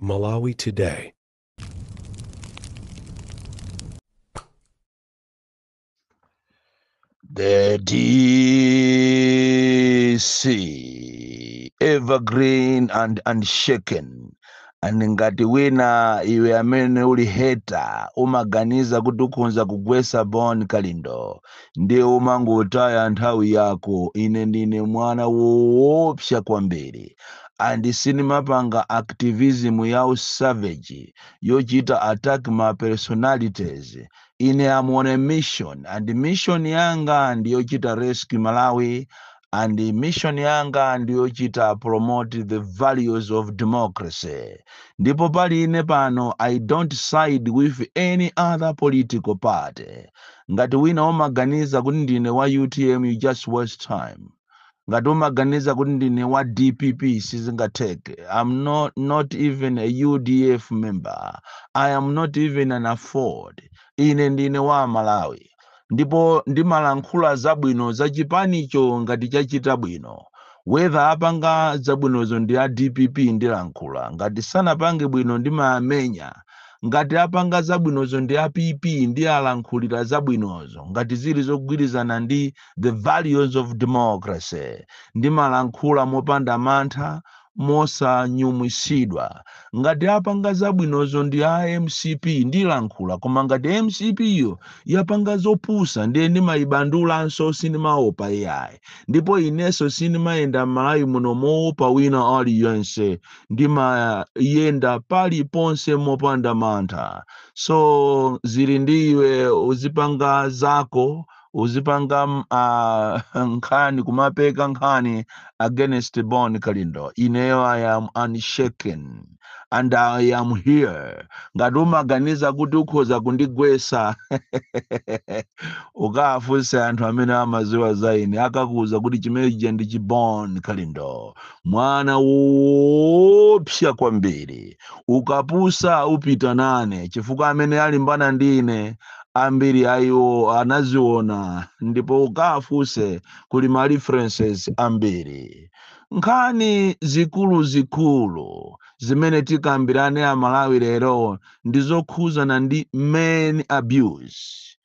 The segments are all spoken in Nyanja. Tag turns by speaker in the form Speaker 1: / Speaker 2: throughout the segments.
Speaker 1: Malawi Today.
Speaker 2: The DC, evergreen and unshaken. And ngati wina iwe amene uli heta umaganiza kuti ukhonza kugwesa Bon Kalindo ndiye umangotaya nthawi yako. Ine ndine mwana woopsa kwambiri and sinimapanga activism ya savage yochita attack ma personalities. Ine am on a mission and the mission yanga ndiyo chita rescue Malawi and the mission yanga ndiyo chita promote the values of democracy. Ndipo pali ine pano I don't side with any other political party. Ngati wina umaganiza kuti ndine wa UTM, you just waste time. Ngati umaganiza kuti ndine wa DPP, sizingateke. I'm not even a UDF member. I am not even an afford. Ine ndine wa Malawi. Ndipo ndimalankhula zabwino za chipanicho ngati chachita bwino. Whether apanga zabwinozo ndi a DPP ndilankhula. Ngati sanapange bwino ndimaamenya. Ngati apanga zabwinozo ndi a PP ndi alankhulira zabwinozo. Ngati zili zogwirizana ndi the values of democracy. Ndimalankhula mopanda mantha, mosanyumwisidwa. Ngati apanga zabwinozo ndi a MCP ndilankhula, koma ngati MCP yo yapanga zopusa ndiye ndimayibandulanso sinimaopa AI. Ndipo ineso sinimayenda Malawi muno moopa wina aliyense, ndimayenda paliponse mopanda mantha. So zili ndiwe uzipanga zako, uzipanga nkhani kumapeka nkhani against Bon Kalindo. Ineyo I am unshaken and I am here. Ngati umaganiza kuti ukhoza kundigwesa ukafunse anthu amene amaziwa za ine akakuza kuti chimenechi ndi Bon Kalindo, mwana woopsa kwambiri. Ukapusa upita nane chifukwa amene alimbana ndine ambiri ayo anaziona, ndipo ukafunse kuli ma references ambiri. Nkhani zikulu zimene tikambirane a Malawi lero ndizokhuzana ndi men abuse.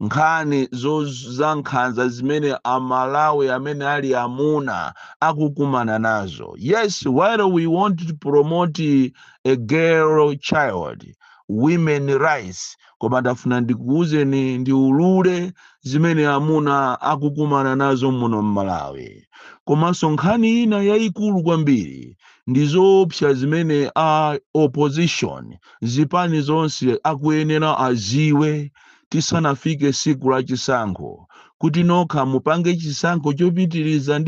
Speaker 2: Nkhani za nkhanza zimene a Malawi amene ali amuna akukumana nazo. Yes, while we want to promote a girl child, women rights, koma ndafuna ndikuuzeni ndiulule zimene amuna akukumana nazo muno Malawi. Komanso nkhani ina yayikulu kwambiri ndizoopsa zimene a opposition zipani zonse akuyenera aziwe tisanafike siku la chisankho, kuti nokha mupange chisankho chopitiriza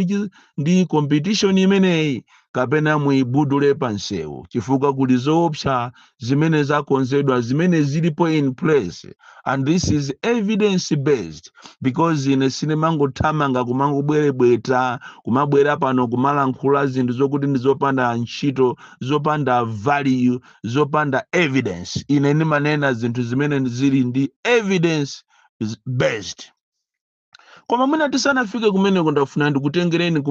Speaker 2: ndi competition imeneyi kapena muibudule pansewu, chifukwa kuli zoopsa zimene zakonzedwa zimene zilipo in place, and this is evidence based, because ine sinemangothamanga kumangobwerebweta kumabwera pano kumalankhula zinthu zokuti ndizopanda ntchito, zopanda value, zopanda evidence. Ine ndimanena zinthu zimene zili ndi evidence based. Koma mwina tisanafike kumeneko ndafuna ndikutengereni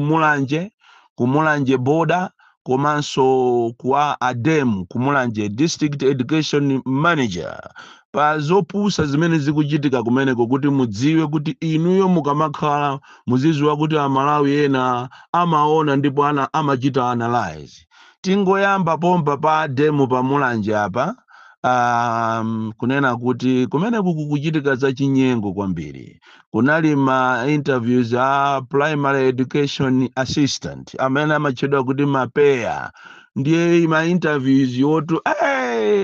Speaker 2: kumulanje border, komanso kwa ADEM kumulanje district education manager, pa zopusa zimene zikuchitika kumeneko, kuti mudziwe kuti inuyo mukamakhala muziziwa kuti a Malawi ena amaona ndipo amachita analyze. Tingoyamba pompa pa ADEM pa mulanje apa. Kunena kuti kumeneko kukuchitika za chinyengo kwambiri. Kunali ma interviews a primary education assistant amene amachedwa kuti mapeya, ndiye ma interviews yotu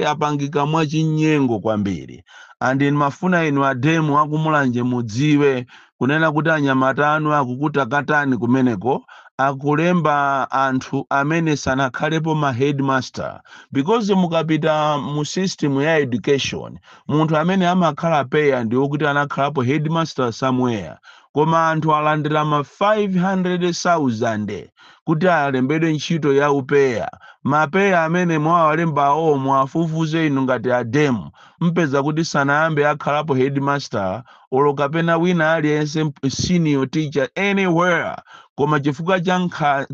Speaker 2: apangika mwa chinyengo kwambiri. And mafuna inu ADEM akumulanje mudziwe kunena kuti anyamata anu akukutakatani kumeneko, akulemba anthu amene sanakhalepo ma headmaster, because mukapita mu system ya education munthu amene amakhala peya ndiwo kuti anakhalapo headmaster somewhere, koma anthu alandira ma 500,000 kuti alembedwe ntchito ya upeya. Mapeya amene mwawalemba mwafufuze inu ngati ADEM mpeza kuti sanayambe akhalapo headmaster olo kapena wina aliyense senior teacher anywhere koma chifukwa cha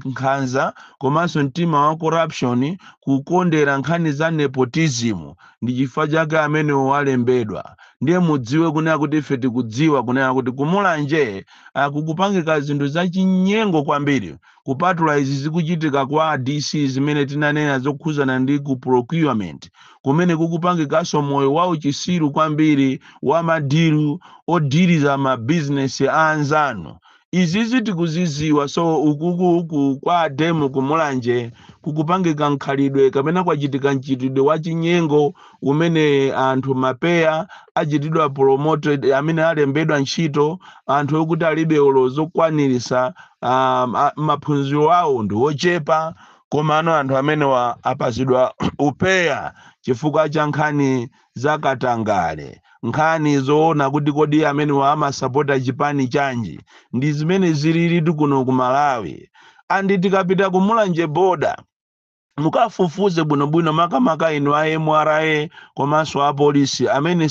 Speaker 2: nkhanza komanso mtima wa corruption kukondera nkhani za nepotism ndi chifukwa chake amene walembedwa. Ndiye mudziwe kunena kuti ife tikudziwa kunena kuti kumulanje kukupangika zinthu zachinyengo kwambiri kupatula izi zikuchitika kwa DC zimene tinanena zokhuzana ndi ku procurement kumene kukupangikanso moyo wa uchisiru kwambiri wa madiru odiriza mabizinesi a anzanu. Izizi tikuziziwa, so ukuku kwa demo kumulanje kukupangika nkhalidwe kapena kwachitika mchitidwe wa chinyengo umene anthu mapeya achitidwa promoted amene alembedwa ntchito anthu okuti alibe olo zokwanirisa maphunziro awo ndi ochepa komano anthu amene apazidwa upeya chifukwa cha nkhani zakatangale nkhani zoona kuti kodi amene amasapota chipani chanji ndi zimene zilili kuno ku Malawi. Andi tikapita kumulanje boda mukafufuze bwinobwino makamaka inu a MRA komanso a polisi amene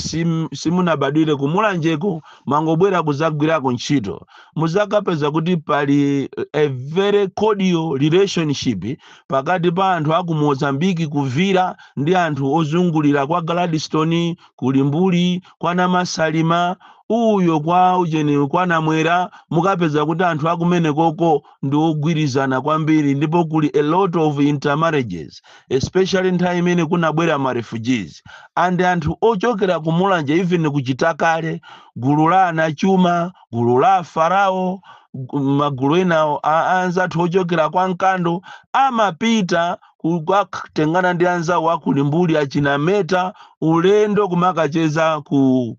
Speaker 2: simunabadwire kumulanjeko mangobwera kuzagwirako ntchito muzakapeza kuti pali a very cordial relationship pakati pa anthu aku Mozambique kuvira ndi anthu ozungulira kwa Gladstone kulimbuli kwa Namasalima uyo kwa ujeni kwa Namwera mukapeza kuti anthu akumene koko ndi ogwirizana kwambiri ndipo kuli a lot of intermarriages especially nthawi imene kunabwera ma refugees and anthu ochokera kumulanje even kuchitakale gulu la anachuma gulu la farao magulu ena anzathu ochokera kwa Nkando amapita kutengana ndi anzawo akulimbuli achinameta ulendo kumakacheza ku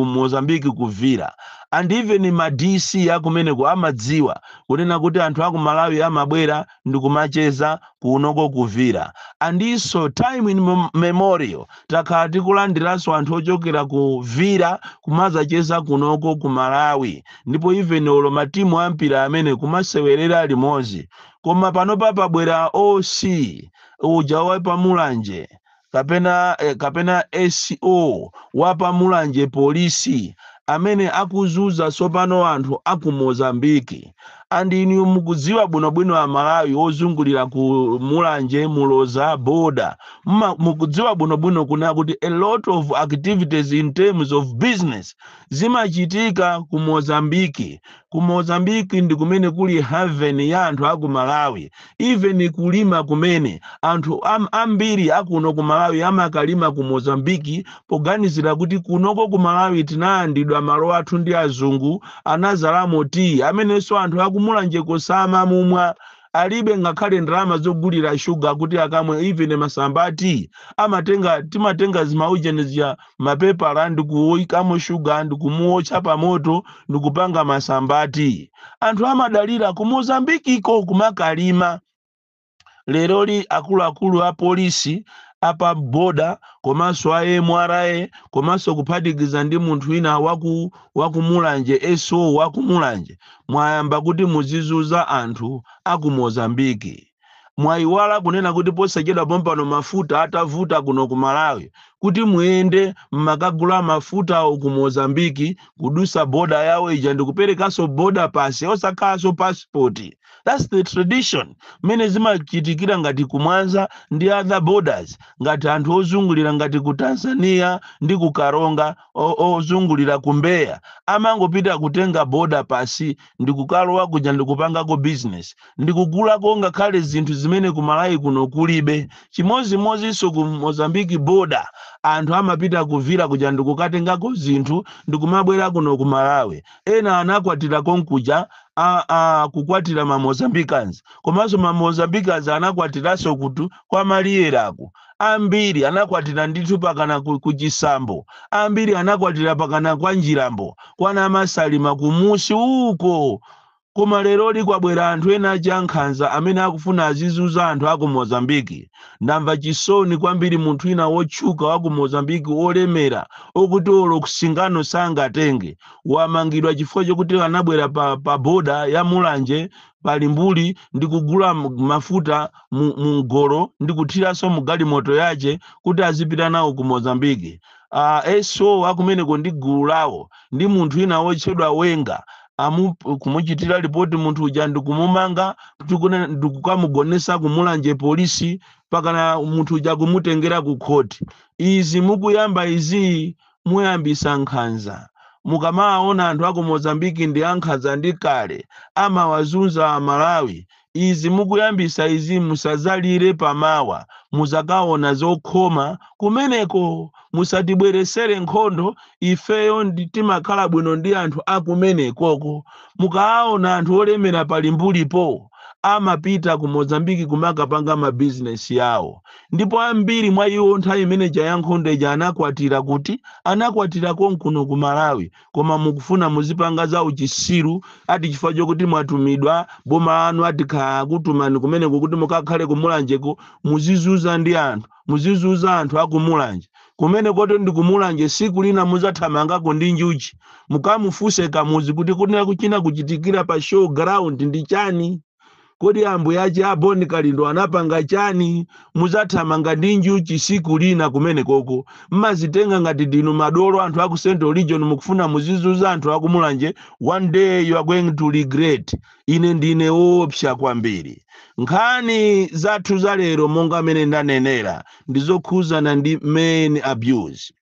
Speaker 2: Mozambique kuvira and even ma DC akumeneko amadziwa kunena kuti anthu aku Malawi amabwera ndi kumacheza kunoko kuvira andiso time in memorial takhala tikulandiranso anthu ochokera kuvira kumazacheza kunoko ku Malawi ndipo even olo matimu ampira amene kumasewerera limozi koma pano papabwera OC uja wapamulanje kapena SO wapamulanje polisi amene akuzuza sopano anthu aku Mozambique andi inu mukudziwa bwinobwino a Malawi ozungulira ku mulanje muloza boda mukudziwa bwinobwino kuna kuti a lot of activities in terms of business zimachitika ku Mozambique. Ku Mozambique ndi kumene kuli haven ya anthu aku Malawi even kulima kumene anthu ambiri akuno ku Malawi amakalima ku Mozambique poganizira kuti kunoko ku Malawi tinayandidwa malo athu ndi azungu anazalamo tea amenenso anthu akumulanje kosama mumwa alibe ngakhale ndalama zogulira sugar kuti akamwe even masambati timatenga zimaujeni ya mapepa ndi kuoikamo sugar ndi kumuocha pa moto ndi kupanga masambati anthu amadalira ku Mozambique iko kumakalima. Leroli akulu a polisi apa boda komanso a MRA komanso kuphatikiza ndi munthu wina wakumulanje SO wakumulanje mwayamba kuti muzizuza anthu aku Mozambique. Mwaiwala kunena kuti posachedwa pompano mafuta atavuta kuno ku Malawi kuti muende mmakagula mafuta ku Mozambique kudusa boda yawo ija ndikuperekanso boda pasi osakhaso passport. That's the tradition. Mene zimachitikira ngati kumwanza ndi other borders ngati anthu ozungulira ngati ku Tanzania ndi ku Karonga ozungulira ku Mbeya amangopita kutenga boda pasi ndikukalowa kuja ndikupangako business ndikugulako ngakhale zinthu zimene ku Malawi kuno kulibe. Chimozimozinso ku Mozambique boda anthu amapita kuvira kuja ndikukatengako zinthu ndikumabwera kuno ku Malawi. Ena anakwatira konkuja kukwatira ma Mozambicans komanso ma Mozambicans anakwatiraso kuti kwa maliyerako ambiri anakwatira ndithu pakana kuchisambo ambiri anakwatira pakana kwa Njirambo kwa Namasalima kumusi uko. Koma leroli kwabwera anthu ena achankhanza amene akufuna azizuza anthu aku Mozambique. Ndamva chisoni kwambiri munthu ina wotchuka waku Mozambique olemera okuti olo kusingano sangatenge wamangidwa chifukwa chokuti anabwera pa boda ya mulanje palimbuli ndi kugula mafuta mu ngolo ndi kuthiranso mu galimoto yace kuti azipita nawo ku Mozambique. SO akumeneko ndi gulu lawo ndi munthu ina wotchedwa Wenga kumuchitira ripoti munthu uja ndikumumanga ndikukamugonesa kumulanje polisi pakana munthu uja kumutengera ku khoti. Izi mukuyamba izi muyambisa nkhanza. Mukamaona anthu ako Mozambiki ndi ankhanza ndi kale amawazunza Malawi. Izi mukuyambisa izi musazalire pamawa, muzakaona zokhoma kumeneko. Musatibweresere nkhondo, ifeyo timakhala bwino ndi anthu akumenekoko. Mukaona anthu olemera palimbulipo amapita ku Mozambiki kumakapanga mabizinesi yawo. Ndipo ambiri mwa iwo nthawi imene ya nkhondo ija anakwatira kuti anakwatira konkuno ku Malawi, koma mukufuna muzipanga za uchisiru ati chifukwa chokuti mwatumidwa boma anu ati kutumani kumeneko kuti mukakhale kumulanjeko muzizuza ndi anthu, muzizuza anthu akumulanje. Kumene koto ndi kumulanje siku lina muzathamangako ndi njuchi, mukamufuse kamuzi kuti kunena kuchina kuchitikira pa show ground ndi chani. Kodi ambu yache aboni kalindo anapanga chani, muzathamanga ndi njuchi siku lina kumene koko. Mmazitenga ngati dinu madolo anthu aku Central Region mukufuna muzizuza anthu akumulanje. One day you are going to regret. Ine ndine woopsa kwambiri. Nkhani zathu za lero monga mene ndanenera ndizokhuzana ndi men abuse.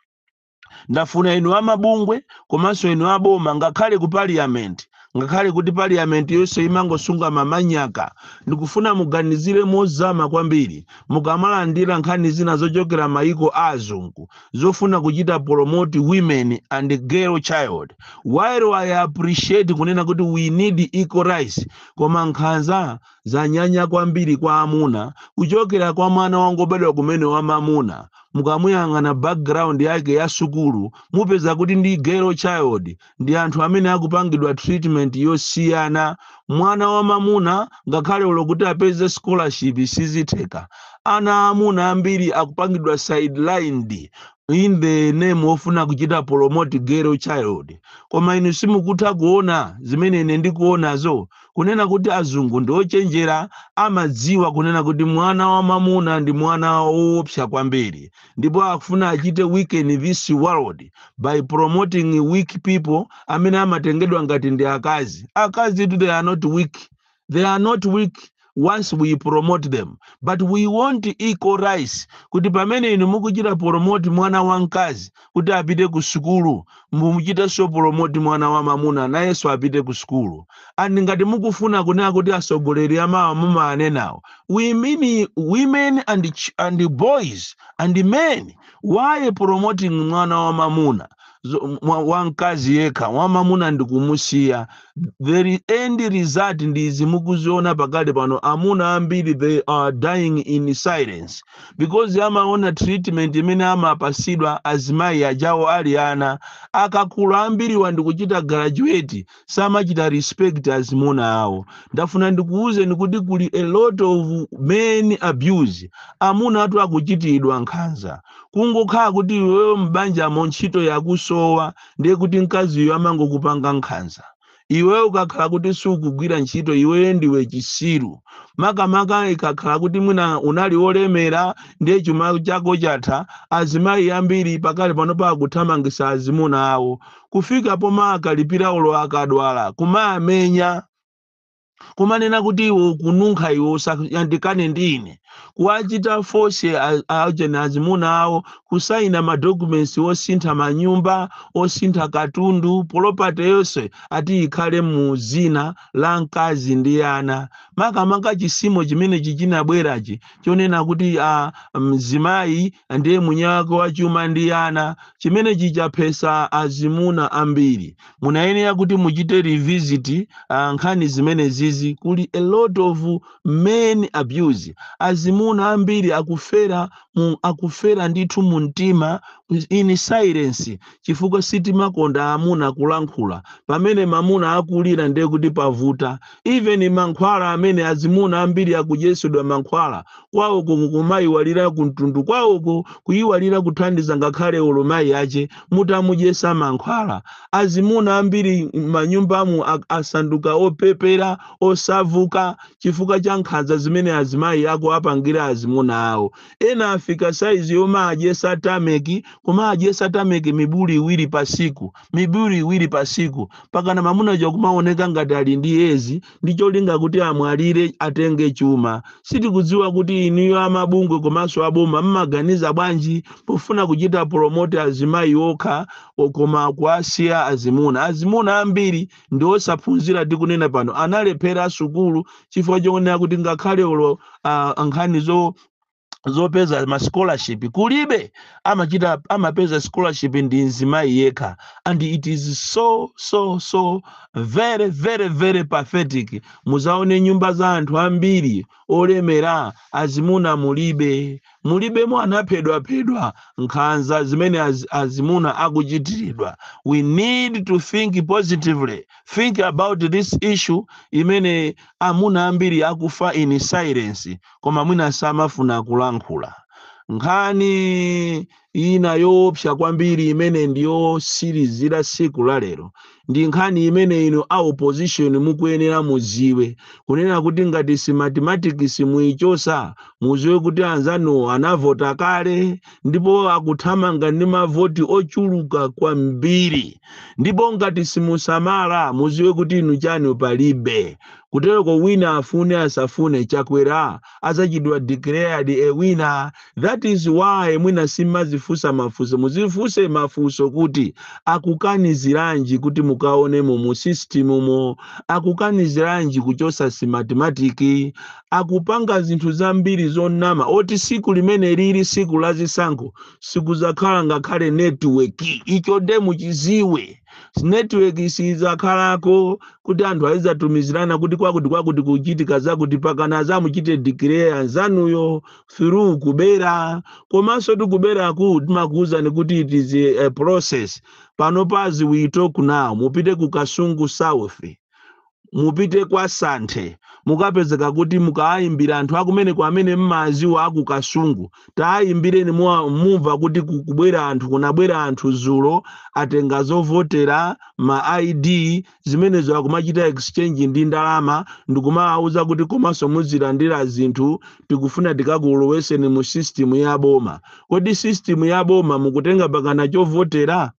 Speaker 2: Ndafuna inu amabungwe komanso inu aboma ngakhale ku parliament, ngakhale kuti parliament yonse imangosunga mamanyaka, ndikufuna muganizire mozama kwambiri. Mukamalandira nkhani zina zochokera maiko azungu zofuna kuchita promote women and girl child, while I appreciate kunena kuti we need equal rights, koma nkhanza zanyanya kwambiri kwa amuna kuchokera kwa mwana wangobadwa kumene wa mamuna. Mukamuyang'ana background yake ya sukulu mupeza kuti ndi girl child ndi anthu amene akupangidwa treatment yosiyana. Mwana wa mamuna ngakhale ulokuti apeze scholarship sizitheka. Ana amuna ambiri akupangidwa sidelined in the name ofuna kuchita promote girl child. Koma inu simukutha kuona zimene ine ndikuonazo, kunena kuti azungu ndiochenjera, amadziwa kunena kuti mwana wa mamuna ndi mwana woopsa kwambiri, ndipo akufuna achite weak in this world by promoting weak people amene amatengedwa ngati ndi akazi. Akazi they are not weak, they are not weak once we promote them, but we want equal rights. Kuti pamene inu mukuchita promote mwana wa mkazi kuti apite ku sukulu, mukuchita so promote mwana wa mamuna nayenso apite ku sukulu. And ngati mukufuna kunena kuti asogoleri amawa mumanenawo, we mean women and boys and men. Why promoting mwana wa mamuna wa mkazi yeka, wa mamuna ndikumusiya? The end result ndizi mukuziona pakali pano. Amuna ambiri they are dying in silence because amaona treatment imene amapasidwa azimayi ajawo ali ana. Akakula ambiri wandikuchita graduate samachita respect azimuna awo. Ndafuna ndikuuze ndikuti kuli a lot of men abuse. Amuna atu akuchitidwa nkhanza. Kungokhala kuti wewe mbanja ntchito yakusowa ndiye kuti mkazi uyo amangokupanga nkhanza. Iwe ukakhala kuti sukugwira ntchito iwe ndiwe chisiru. Makamaka ikakhala kuti mwina unali olemera ndiye chuma chako chatha, azimayi ambiri pakali pano pakuthamangisa azimuna awo. Kufika poma akalipira ulo akadwala kumamenya, kumanena kuti iwo kununkha iwo usayandikane ndine. Kuwachita force azimuna awo kusaina madocuments osintha manyumba, osintha katundu, property yonse ati ikhale mu zina la mkazi ndi ana. Makamaka chisimo chimene chinabwerachi chonena kuti mzimayi ndiye munyako wa chuma ndi ana, chimene chichapesa azimuna ambiri. Munayenera kuti muchite revisit nkhani zimene zizi. Kuli a lot of men abuse. Azimuna ambiri akufera ndithu muntima in silence chifukwa sitimakonda amuna kulankhula. Pamene mamuna akulira ndiye kuti pavuta. Even mankhwala amene azimuna ambiri akujesedwa mankhwala kwawo kumayiwalira kumtundu kwawo kuyiwalira kuthandiza ngakhale olomayi ache mutamujesa mankhwala. Azimuna ambiri manyumbamu asanduka opepera osavuka chifukwa cha nkhanza zimene azimayi ako apa kuwapangira azimuna awo. Ena afika saizi yoma ajesa tameki, kuma ajesa tameki mibuli iwiri pasiku, paka na mamuna jo kumaoneka ngati ali ndi ezi, ndicho linga kuti amwalire atenge chuma. Sitikudziwa kuti iniyo amabungwe komanso aboma mmaganiza bwanji pofuna kuchita promote azimayi okha koma kuasiya azimuna ambiri ndi osaphunzira tikunena pano analephera sukulu chifukwa choonera kuti ngakhale ulo nkhani zopeza ma scholarship kulibe, amapeza scholarship ndi nzimayi yekha. And it is so very pathetic. Muzaone nyumba za anthu ambiri olemera azimuna mulibe mu anaphedwa nkhanza zimene azimuna akuchitiridwa. We need to think positively, think about this issue imene amuna ambiri akufa in silence koma mwina samafuna kulankhula. Nkhani ina yoopsa kwambiri imene ndiyo sirizira siku la lero ndi nkhani imene ino a opposition mukuyenera muziwe kunena kuti ngati si mathematics muichosa muziwe kuti anzanu anavota kale ndipo akuthamanga ndi mavoti ochuluka kwambiri, ndipo ngati simusamala muziwe kuti inu chanu palibe. Kutereko wina afune asafune chakwera azachidwa declared a winner. That is why mwina simazifusa mafuso, muzifuse mafuso kuti akukaniziranji kuti mukaone mu system mo, akukaniziranji kuchosa si mathematiki, akupanga zinthu zambiri zonama oti siku limene lili siku lazisankho sikuzakhala ngakhale network. Icho de muchiziwe network sizakhalako kuti anthu aizatumizirana kuti kwakuti kuchitika zakuti pakana zamuchite declare anzanuyo through kubera. Komanso tikuberaku timakuwuzani kuti it is a process. Pano pazi we talk now, mupite ku Kasungu South, mupite kwa Santhe, mukapezeka kuti mukaayimbira anthu akumene kwa amene mmaziwa aku Kasungu, taayimbireni mumva kuti kubwera anthu kunabwera anthu zulo atenga zovotera ma ID zimenezo akumachita exchange ndi ndalama, ndikumawuza kuti komanso muzilandira zinthu tikufuna tikakuloweseni mu system ya boma. Kodi system ya boma mukutenga pakana chovotera?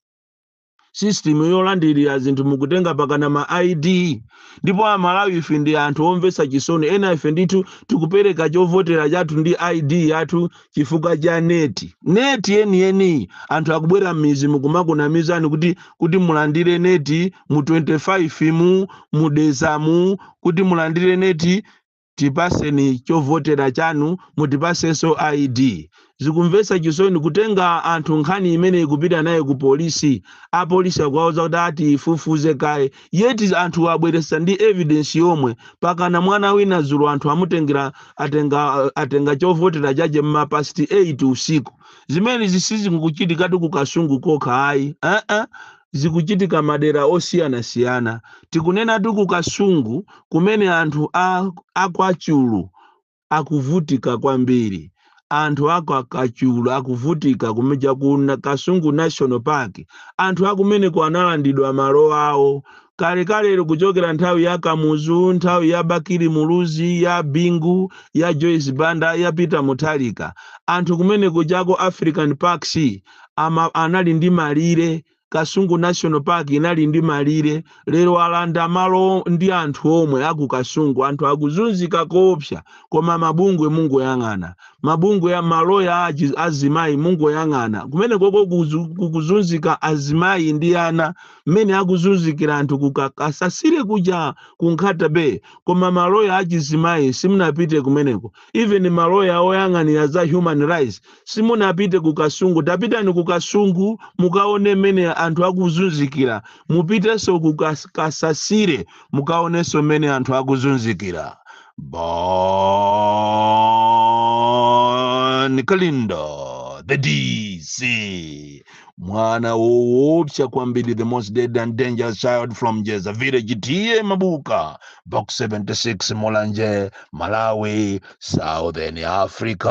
Speaker 2: System yolandirira zinthu mukutenga pakana ma ID? Ndipo amalawi ife ndi anthu omvesa chisoni, ena ife ndithu tikupereka chovotera chathu ndi ID yathu chifukwa cha neti yeni. Anthu akubwera m'mizi mukumakunamizani kuti mulandire neti mu 25 mu dezamu, kuti mulandire neti tipaseni chovotera chanu mutipasenso ID. Zikumvesa chisoni kutenga anthu nkhani imene ikupita naye ku polisi, apolisi akuwauza kuti ati ifufuze kaye, yeti anthu abweresa ndi evidence yomwe pakana mwana wina zulo anthu amutengera atenga chovotera chaje past 8 usiku. Zimene zisizi nkuchitika ku Kasungu kokha ayi, zikuchitika madera osiyana. Tikunena ku Kasungu kumene anthu akwachulu akuvutika kwambiri. Anthu akachulu akuvutika kumeja kuna Kasungu National Park. Anthu akumene kwa analandidwa malo awo kale kuchokera nthawi ya Kamuzu, nthawi ya Bakiri Muluzi, ya Bingu, ya Joyce Banda, ya Peter Mutharika. Anthu kumene kujako African Parks anali ndi malire, Kasungu National Park inali ndi malire. Lero alanda malo ndi anthu omwe aku Kasungu, anthu akuzunzika koopsa. Koma mabungwe mungu yang'ana, mabungwe ya maloya azimayi mungu yang'ana. Kumene koko kukuzunzika azimayi ndi ana mene akuzunzikira anthu kukasasire kuja kunkhata be. Koma maloya achizimayi simunapite kumeneko. Even maloya oyang'anira za human rights simunapite ku Kasungu. Tapitani ku Kasungu mukaone mene anthu akuzunzikira, mupiteso kukasasire mukaoneso mene anthu akuzunzikira. Bon Kalindo, the DC. Mwana woopsa kwambiri, the most dead and dangerous child from Jeza Village, T.A. Mabuka, Box 76, Molanje, Malawi, Southern Africa.